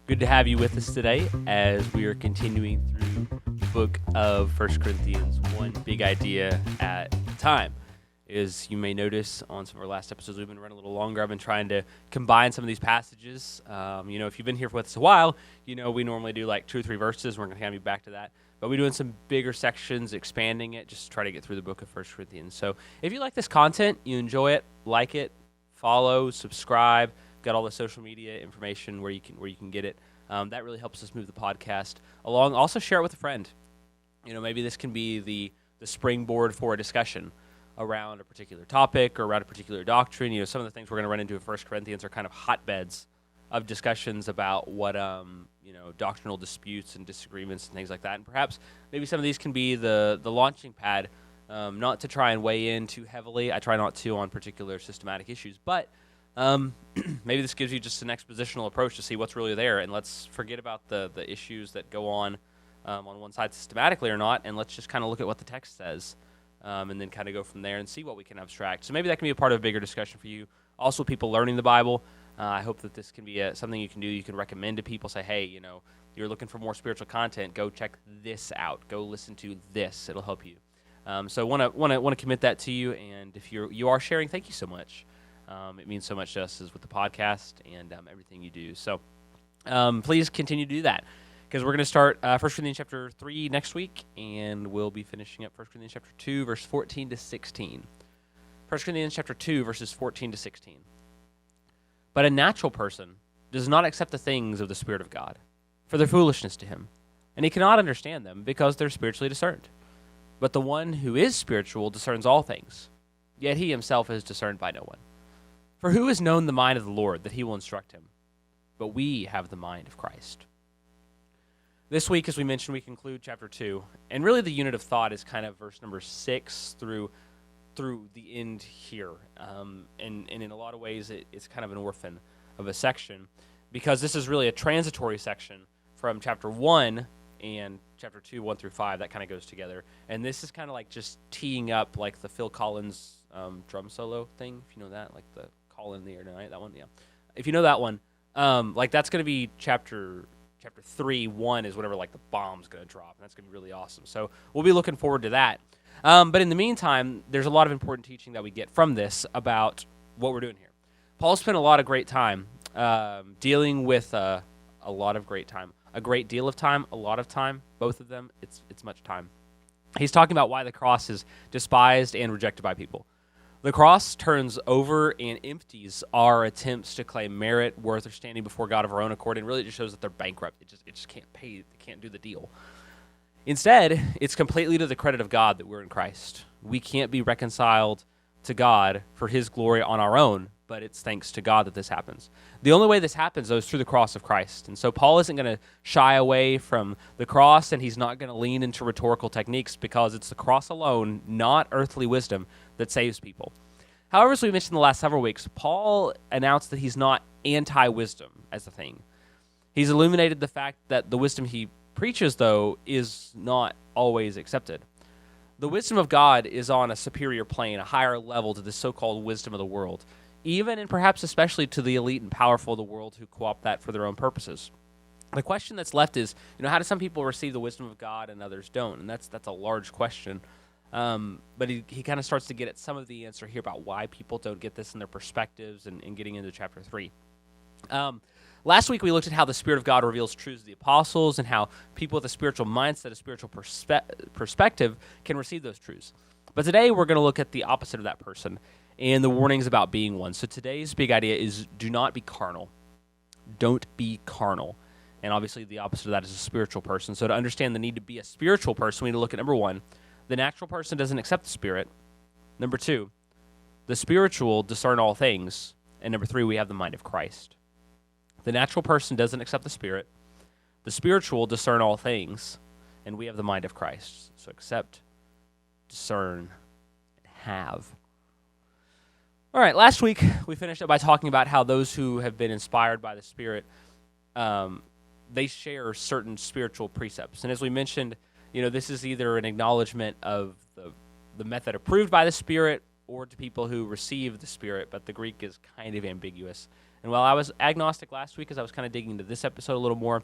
Good to have you with us today as we are continuing through the book of First Corinthians, one big idea at a time. As you may notice on some of our last episodes, we've been running a little longer. I've been trying to combine some of these passages. If you've been here with us a while, we normally do like 2 or 3 verses. We're going to kind of be back to that. But we're doing some bigger sections, expanding it, just to try to get through the book of First Corinthians. So if you like this content, you enjoy it, like it, follow, subscribe. Got all the social media information where you can get it. That really helps us move the podcast along. Also share it with a friend. Maybe this can be the springboard for a discussion around a particular topic or around a particular doctrine. Some of the things we're going to run into in 1 Corinthians are kind of hotbeds of discussions about what doctrinal disputes and disagreements and things like that. And perhaps maybe some of these can be the launching pad, not to try and weigh in too heavily. I try not to on particular systematic issues, but maybe this gives you just an expositional approach to see what's really there, and let's forget about the issues that go on one side systematically or not, and let's just kind of look at what the text says, and then kind of go from there and see what we can abstract. So maybe that can be a part of a bigger discussion for you. Also, people learning the Bible, I hope that this can be something you can do. You can recommend to people, say, hey, you're looking for more spiritual content, go check this out. Go listen to this. It'll help you. So want to commit that to you, and if you are sharing, thank you so much. It means so much to us as with the podcast and everything you do. So please continue to do that, because we're going to start 1 Corinthians chapter 3 next week, and we'll be finishing up 1 Corinthians chapter 2, verse 14 to 16. 1 Corinthians chapter 2, verses 14 to 16. But a natural person does not accept the things of the Spirit of God, for their foolishness to him, and he cannot understand them because they're spiritually discerned. But the one who is spiritual discerns all things, yet he himself is discerned by no one. For who has known the mind of the Lord that he will instruct him? But we have the mind of Christ. This week, as we mentioned, we conclude chapter 2. And really the unit of thought is kind of verse number 6 through the end here. And in a lot of ways, it's kind of an orphan of a section, because this is really a transitory section from chapter 1 and chapter 2, 1 through 5. That kind of goes together. And this is kind of like just teeing up like the Phil Collins drum solo thing, if you know that, like the Call in the Air Tonight, that one, yeah. If you know that one, that's going to be chapter 3, 1 is whatever, like the bomb's going to drop, and that's going to be really awesome. So we'll be looking forward to that. But in the meantime, there's a lot of important teaching that we get from this about what we're doing here. Paul spent a lot of great time dealing with a lot of great time, a great deal of time, a lot of time, both of them. It's much time. He's talking about why the cross is despised and rejected by people. The cross turns over and empties our attempts to claim merit, worth, or standing before God of our own accord, and really just shows that they're bankrupt. It just can't pay. They can't do the deal. Instead, it's completely to the credit of God that we're in Christ. We can't be reconciled to God for his glory on our own, but it's thanks to God that this happens. The only way this happens, though, is through the cross of Christ. And so Paul isn't going to shy away from the cross, and he's not going to lean into rhetorical techniques, because it's the cross alone, not earthly wisdom, that saves people. However, as we mentioned the last several weeks, Paul announced that he's not anti-wisdom as a thing. He's illuminated the fact that the wisdom he preaches, though, is not always accepted. The wisdom of God is on a superior plane, a higher level to the so-called wisdom of the world, even and perhaps especially to the elite and powerful of the world who co-opt that for their own purposes. The question that's left is, how do some people receive the wisdom of God and others don't? And that's a large question. But he kind of starts to get at some of the answer here about why people don't get this in their perspectives, and getting into chapter 3. Last week we looked at how the Spirit of God reveals truths to the apostles, and how people with a spiritual mindset, a spiritual perspective, can receive those truths. But today we're going to look at the opposite of that person and the warnings about being one. So today's big idea is do not be carnal. Don't be carnal. And obviously the opposite of that is a spiritual person. So to understand the need to be a spiritual person, we need to look at number 1, the natural person doesn't accept the Spirit. Number 2, the spiritual discern all things. And number 3, we have the mind of Christ. The natural person doesn't accept the Spirit. The spiritual discern all things. And we have the mind of Christ. So accept, discern, and have. All right, last week we finished up by talking about how those who have been inspired by the Spirit, they share certain spiritual precepts. And as we mentioned, this is either an acknowledgement of the method approved by the Spirit, or to people who receive the Spirit, but the Greek is kind of ambiguous. And while I was agnostic last week as I was kind of digging into this episode a little more,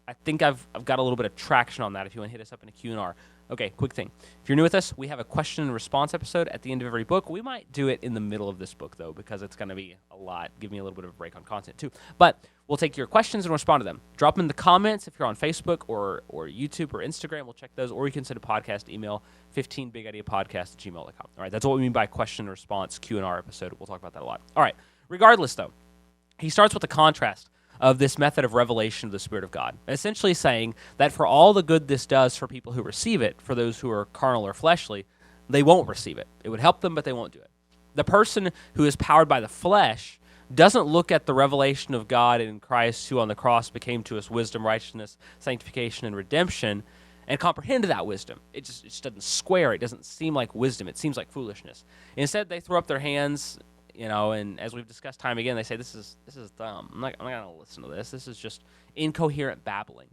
I think I've got a little bit of traction on that if you want to hit us up in a Q&R. Okay, quick thing. If you're new with us, we have a question and response episode at the end of every book. We might do it in the middle of this book, though, because it's going to be a lot. Give me a little bit of a break on content, too. But we'll take your questions and respond to them. Drop them in the comments if you're on Facebook or YouTube or Instagram. We'll check those. Or you can send a podcast email, 15bigideapodcast@gmail.com. All right, that's what we mean by question and response Q&R episode. We'll talk about that a lot. All right, regardless, though, he starts with a contrast of this method of revelation of the Spirit of God, essentially saying that for all the good this does for people who receive it, for those who are carnal or fleshly, they won't receive it. It would help them, but they won't do it. The person who is powered by the flesh doesn't look at the revelation of God in Christ, who on the cross became to us wisdom, righteousness, sanctification, and redemption, and comprehend that wisdom. It just doesn't square. It doesn't seem like wisdom. It seems like foolishness. Instead, they throw up their hands, and as we've discussed time again, they say, this is dumb. I'm not going to listen to this. This is just incoherent babbling.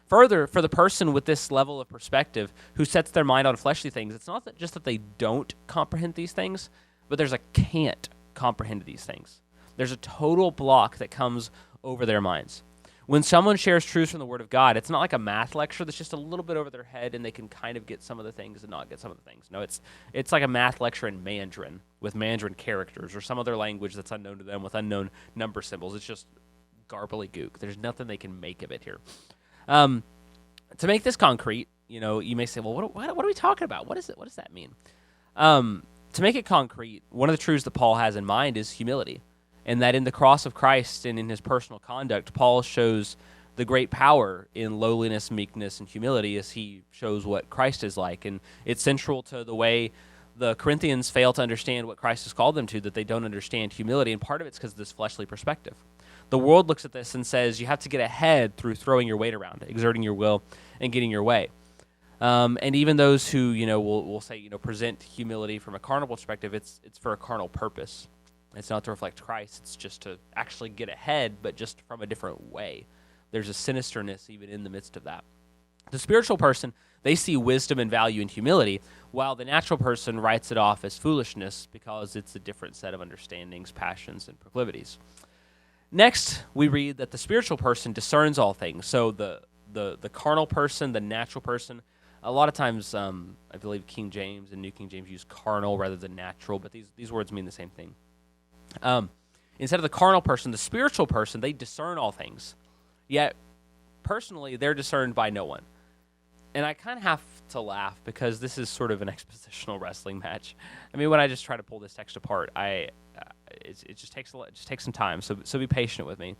Further, for the person with this level of perspective who sets their mind on fleshly things, it's not just that they don't comprehend these things, but there's a can't comprehend these things. There's a total block that comes over their minds. When someone shares truths from the Word of God, it's not like a math lecture that's just a little bit over their head and they can kind of get some of the things and not get some of the things. No, it's like a math lecture in Mandarin with Mandarin characters or some other language that's unknown to them with unknown number symbols. It's just gook. There's nothing they can make of it here. To make this concrete, you may say, well, what are we talking about? What is it? What does that mean? To make it concrete, one of the truths that Paul has in mind is humility. And that in the cross of Christ and in his personal conduct, Paul shows the great power in lowliness, meekness, and humility as he shows what Christ is like. And it's central to the way the Corinthians fail to understand what Christ has called them to, that they don't understand humility. And part of it's because of this fleshly perspective. The world looks at this and says you have to get ahead through throwing your weight around, exerting your will, and getting your way. And even those who, will say, present humility from a carnal perspective, it's for a carnal purpose. It's not to reflect Christ. It's just to actually get ahead, but just from a different way. There's a sinisterness even in the midst of that. The spiritual person, they see wisdom and value in humility, while the natural person writes it off as foolishness because it's a different set of understandings, passions, and proclivities. Next, we read that the spiritual person discerns all things. So the carnal person, the natural person, a lot of times, I believe King James and New King James use carnal rather than natural, but these words mean the same thing. Instead of the carnal person, the spiritual person, they discern all things. Yet, personally, they're discerned by no one. And I kind of have to laugh because this is sort of an expositional wrestling match. I mean, when I just try to pull this text apart, it just takes some time. So be patient with me.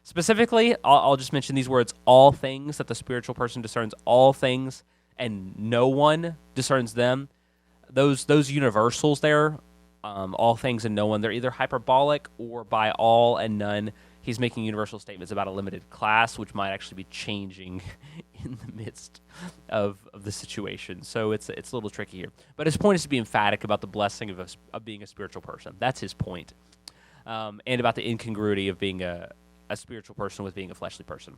Specifically, I'll just mention these words: all things, that the spiritual person discerns all things, and no one discerns them. Those universals there. All things and no one, they're either hyperbolic or by all and none. He's making universal statements about a limited class, which might actually be changing in the midst of the situation. So it's a little tricky here. But his point is to be emphatic about the blessing of being a spiritual person. That's his point. And about the incongruity of being a spiritual person with being a fleshly person.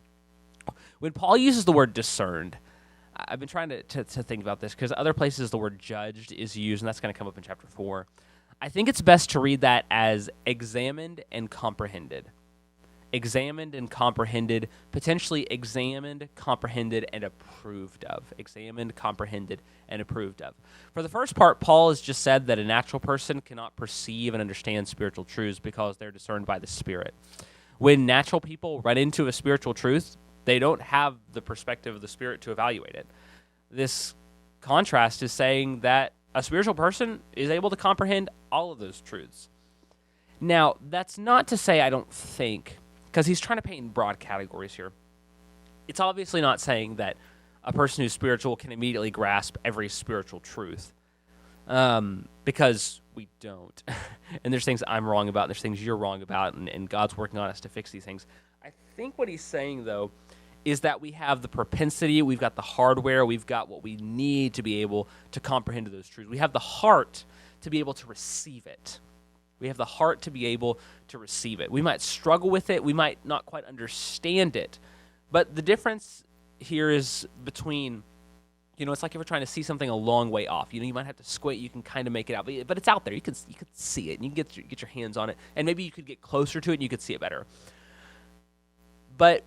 When Paul uses the word discerned, I've been trying to think about this because other places the word judged is used, and that's going to come up in chapter 4. I think it's best to read that as examined and comprehended. Examined and comprehended, potentially examined, comprehended, and approved of. Examined, comprehended, and approved of. For the first part, Paul has just said that a natural person cannot perceive and understand spiritual truths because they're discerned by the Spirit. When natural people run into a spiritual truth, they don't have the perspective of the Spirit to evaluate it. This contrast is saying that a spiritual person is able to comprehend all of those truths. Now, that's not to say I don't think, because he's trying to paint in broad categories here. It's obviously not saying that a person who's spiritual can immediately grasp every spiritual truth, because we don't. And there's things I'm wrong about, and there's things you're wrong about, and God's working on us to fix these things. I think what he's saying, though, is that we have the propensity, we've got the hardware, we've got what we need to be able to comprehend those truths. We have the heart to be able to receive it. We have the heart to be able to receive it. We might struggle with it. We might not quite understand it. But the difference here is between It's like if you're trying to see something a long way off. You might have to squint. You can kind of make it out, but it's out there. You can see it, and you can get your hands on it, and maybe you could get closer to it, and you could see it better. But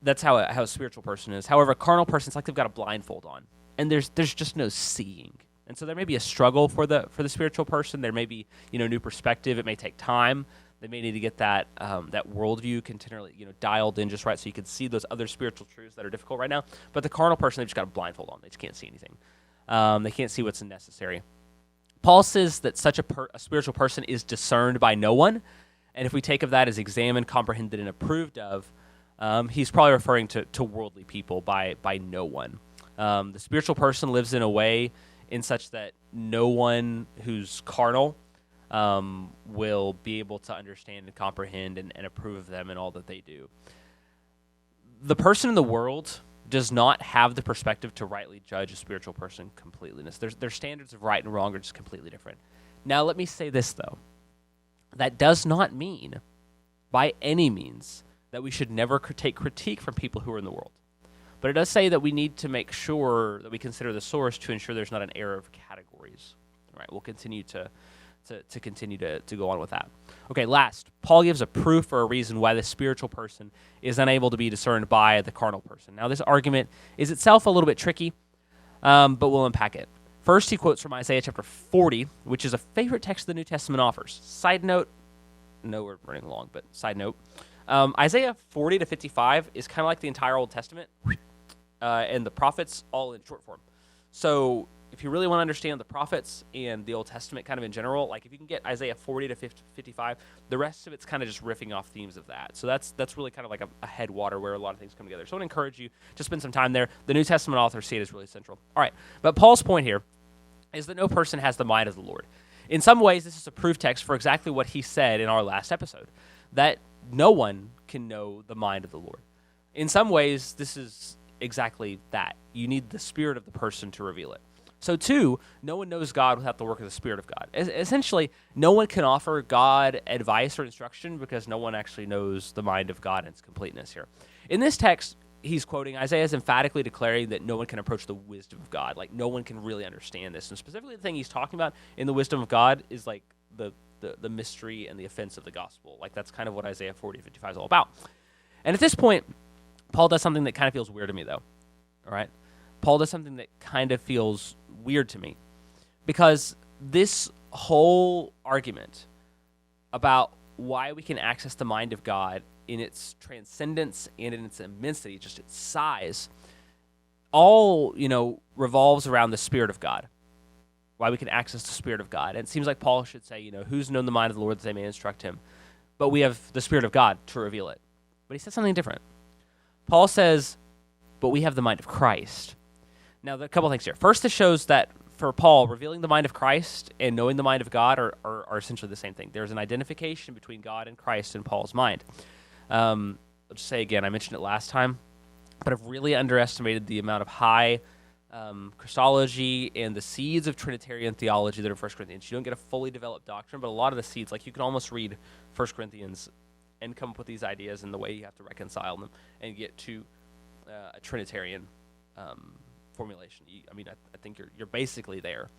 that's how a spiritual person is. However, a carnal person, it's like they've got a blindfold on, and there's just no seeing. And so there may be a struggle for the spiritual person. There may be new perspective. It may take time. They may need to get that worldview continually dialed in just right, so you can see those other spiritual truths that are difficult right now. But the carnal person, they've just got a blindfold on. They just can't see anything. They can't see what's necessary. Paul says that such a spiritual person is discerned by no one, and if we take of that as examined, comprehended, and approved of, he's probably referring to worldly people by no one. The spiritual person lives in a way in such that no one who's carnal will be able to understand and comprehend and approve of them and all that they do. The person in the world does not have the perspective to rightly judge a spiritual person completely. Their standards of right and wrong are just completely different. Now, let me say this, though. That does not mean, by any means, that we should never take critique from people who are in the world. But it does say that we need to make sure that we consider the source to ensure there's not an error of categories. All right, we'll continue to continue to go on with that. Okay, last, Paul gives a proof or a reason why the spiritual person is unable to be discerned by the carnal person. Now, this argument is itself a little bit tricky, but we'll unpack it. First, he quotes from Isaiah chapter 40, which is a favorite text the New Testament offers. Side note, no, we're running along, but side note, Isaiah 40 to 55 is kind of like the entire Old Testament and the prophets all in short form. So if you really want to understand the prophets and the Old Testament kind of in general, like if you can get Isaiah 40 to 55, the rest of it's kind of just riffing off themes of that. So that's really kind of like a headwater where a lot of things come together. So I would encourage you to spend some time there. The New Testament authors see it as really central. All right, but Paul's point here is that no person has the mind of the Lord. In some ways, this is a proof text for exactly what he said in our last episode, that no one can know the mind of the Lord. In some ways, this is exactly that. You need the spirit of the person to reveal it. So, two, no one knows God without the work of the Spirit of God. Essentially, no one can offer God advice or instruction because no one actually knows the mind of God in its completeness here. In this text, he's quoting, Isaiah is emphatically declaring that no one can approach the wisdom of God. Like, no one can really understand this. And specifically, the thing he's talking about in the wisdom of God is like the mystery and the offense of the gospel. Like, that's kind of what Isaiah 40-55 is all about. And at this point, Paul does something that kind of feels weird to me, though. All right? Paul does something that kind of feels weird to me, because this whole argument about why we can access the mind of God in its transcendence and in its immensity, just its size, all, revolves around the Spirit of God. Why we can access the Spirit of God. And it seems like Paul should say, who's known the mind of the Lord that they may instruct him? But we have the Spirit of God to reveal it. But he says something different. Paul says, but we have the mind of Christ. Now, there are a couple things here. First, this shows that for Paul, revealing the mind of Christ and knowing the mind of God are essentially the same thing. There's an identification between God and Christ in Paul's mind. I'll just say again, I mentioned it last time, but I've really underestimated the amount of high Christology and the seeds of Trinitarian theology that are 1 Corinthians. You don't get a fully developed doctrine, but a lot of the seeds, like you can almost read 1 Corinthians and come up with these ideas and the way you have to reconcile them and get to a Trinitarian formulation. I think you're basically there.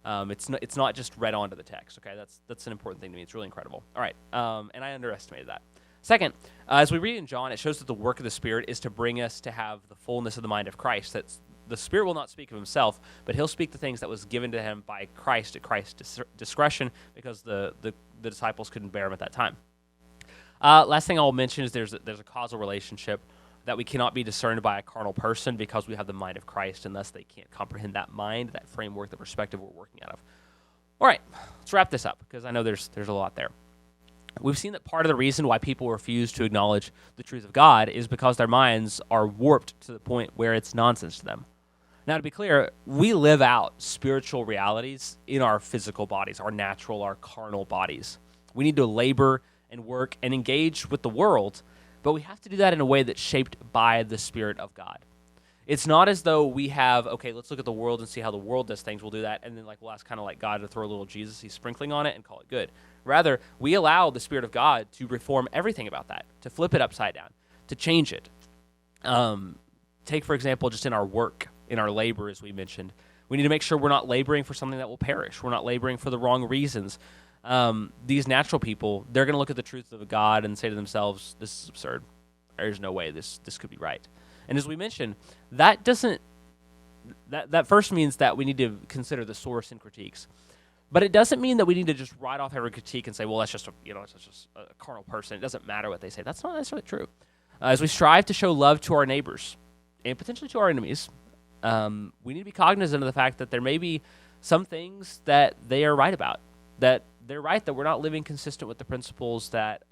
It's not just read onto the text. Okay, that's an important thing to me. It's really incredible. All right, and I underestimated that. Second, as we read in John, it shows that the work of the Spirit is to bring us to have the fullness of the mind of Christ. That the Spirit will not speak of himself, but he'll speak the things that was given to him by Christ at Christ's discretion, because the disciples couldn't bear him at that time. Last thing I'll mention is there's a causal relationship that we cannot be discerned by a carnal person because we have the mind of Christ, and thus they can't comprehend that mind, that framework, the perspective we're working out of. All right, let's wrap this up, because I know there's a lot there. We've seen that part of the reason why people refuse to acknowledge the truth of God is because their minds are warped to the point where it's nonsense to them. Now, to be clear, we live out spiritual realities in our physical bodies, our natural, our carnal bodies. We need to labor and work and engage with the world, but we have to do that in a way that's shaped by the Spirit of God. It's not as though we have, okay, let's look at the world and see how the world does things. We'll do that, and then we'll ask kind of like God to throw a little Jesus-y sprinkling on it and call it good. Rather, we allow the Spirit of God to reform everything about that, to flip it upside down, to change it. Take, for example, just in our work in our labor, as we mentioned. We need to make sure we're not laboring for something that will perish. We're not laboring for the wrong reasons. These natural people, they're going to look at the truth of God and say to themselves, this is absurd. There's no way this could be right. And as we mentioned, that first means that we need to consider the source in critiques. But it doesn't mean that we need to just write off every critique and say, well, that's just a carnal person. It doesn't matter what they say. That's not necessarily true. As we strive to show love to our neighbors and potentially to our enemies, we need to be cognizant of the fact that there may be some things that they are right about, that they're right that we're not living consistent with the principles that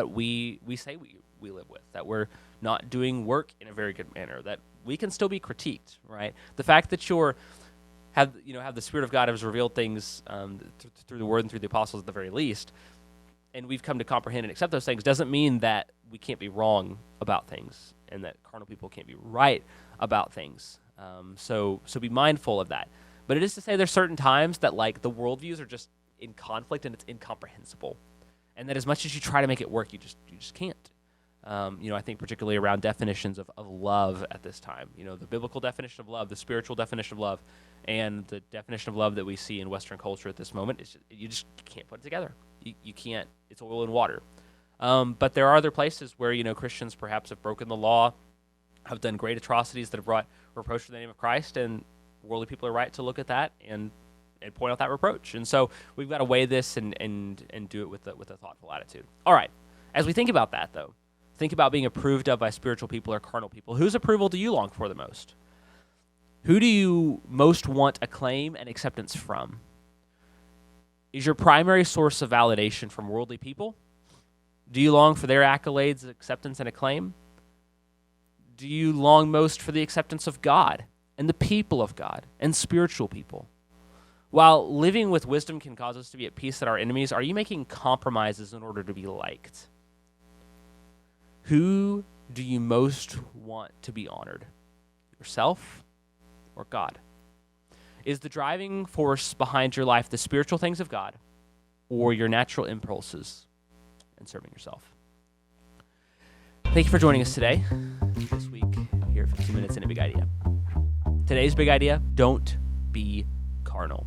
we say we live with, that we're not doing work in a very good manner, that we can still be critiqued, right? The fact that have the Spirit of God has revealed things through the Word and through the apostles at the very least, and we've come to comprehend and accept those things, doesn't mean that we can't be wrong about things and that carnal people can't be right about things. So be mindful of that. But it is to say there's certain times that like the worldviews are just in conflict and it's incomprehensible, and that as much as you try to make it work, you just can't. I think particularly around definitions of love at this time. The biblical definition of love, the spiritual definition of love, and the definition of love that we see in Western culture at this moment, you just can't put it together. You can't. It's oil and water. But there are other places where Christians perhaps have broken the law, have done great atrocities that have brought reproach to the name of Christ, and worldly people are right to look at that and point out that reproach. And so we've got to weigh this and do it with a thoughtful attitude. All right. As we think about that, though, think about being approved of by spiritual people or carnal people. Whose approval do you long for the most? Who do you most want acclaim and acceptance from? Is your primary source of validation from worldly people? Do you long for their accolades, acceptance, and acclaim? Do you long most for the acceptance of God and the people of God and spiritual people? While living with wisdom can cause us to be at peace with our enemies, are you making compromises in order to be liked? Who do you most want to be honored? Yourself or God? Is the driving force behind your life the spiritual things of God or your natural impulses and serving yourself? Thank you for joining us today, this week, here at 15 Minutes in a Big Idea. Today's big idea, don't be carnal.